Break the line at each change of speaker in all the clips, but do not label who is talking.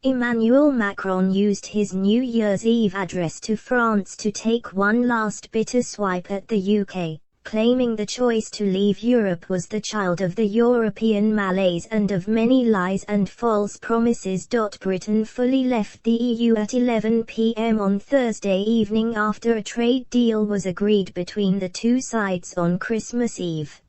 Emmanuel Macron used his New Year's Eve address to France to take one last bitter swipe at the UK, claiming the choice to leave Europe was the child of the European malaise and of many lies and false promises. Britain fully left the EU at 11 p.m. on Thursday evening after a trade deal was agreed between the two sides on Christmas Eve.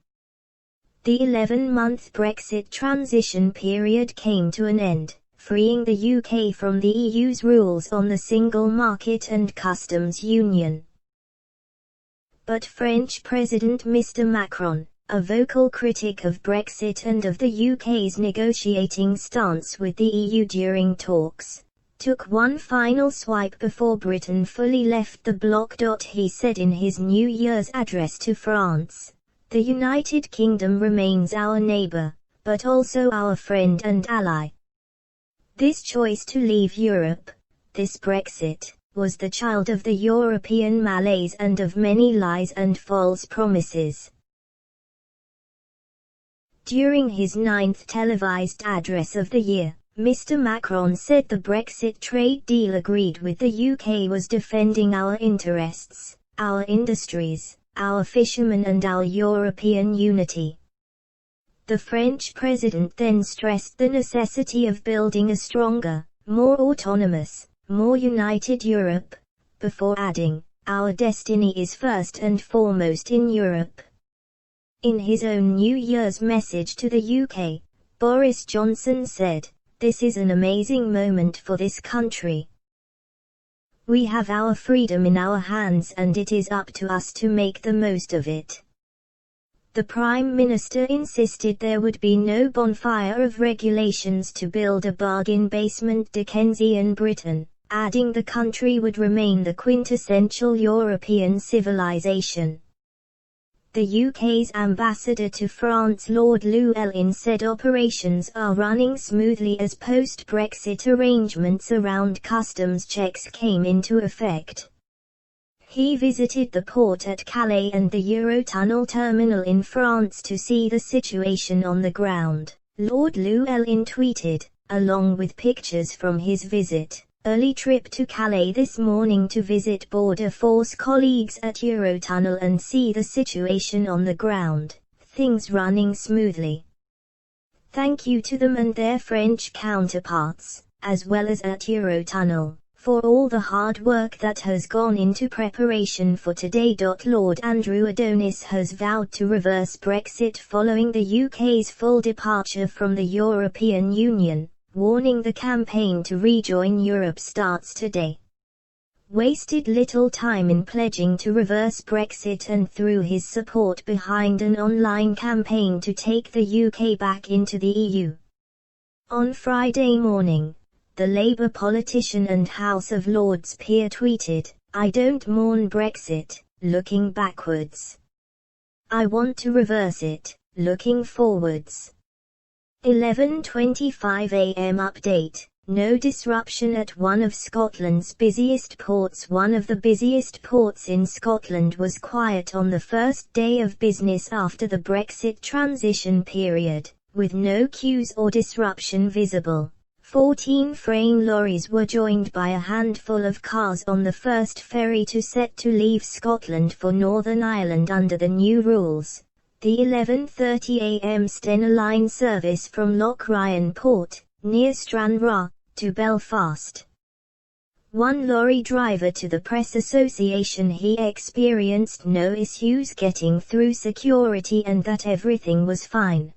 The 11-month Brexit transition period came to an end, freeing the UK from the EU's rules on the single market and customs union. But French President Mr. Macron, a vocal critic of Brexit and of the UK's negotiating stance with the EU during talks, took one final swipe before Britain fully left the bloc. He said in his New Year's address to France, "The United Kingdom remains our neighbour, but also our friend and ally. This choice to leave Europe, this Brexit, was the child of the European malaise and of many lies and false promises." During his 9th televised address of the year, Mr. Macron said the Brexit trade deal agreed with the UK was defending our interests, our industries, our fishermen and our European unity. The French president then stressed the necessity of building a stronger, more autonomous, more united Europe, before adding, "Our destiny is first and foremost in Europe." In his own New Year's message to the UK, Boris Johnson said, "This is an amazing moment for this country. We have our freedom in our hands and it is up to us to make the most of it." The Prime Minister insisted there would be no bonfire of regulations to build a bargain basement Dickensian Britain, adding the country would remain the quintessential European civilization. The UK's ambassador to France Lord Llewellyn said operations are running smoothly as post-Brexit arrangements around customs checks came into effect. He visited the port at Calais and the Eurotunnel terminal in France to see the situation on the ground, Lord Llewellyn tweeted, along with pictures from his visit. Early trip to Calais this morning to visit Border Force colleagues at Eurotunnel and see the situation on the ground, things running smoothly. Thank you to them and their French counterparts, as well as at Eurotunnel, for all the hard work that has gone into preparation for today. Lord Andrew Adonis has vowed to reverse Brexit following the UK's full departure from the European Union, warning the campaign to rejoin Europe starts today. Wasted little time in pledging to reverse Brexit and threw his support behind an online campaign to take the UK back into the EU. On Friday morning, the Labour politician and House of Lords peer tweeted, "I don't mourn Brexit, looking backwards. I want to reverse it, looking forwards." 11:25 a.m. update. No disruption at one of Scotland's busiest ports. One of the busiest ports in Scotland was quiet on the first day of business after the Brexit transition period, with no queues or disruption visible. 14 freight lorries were joined by a handful of cars on the first ferry set to leave Scotland for Northern Ireland under the new rules. The 11:30 a.m. Stena Line service from Loch Ryan Port, near Stranraer, to Belfast. One lorry driver to the press association he experienced no issues getting through security and that everything was fine.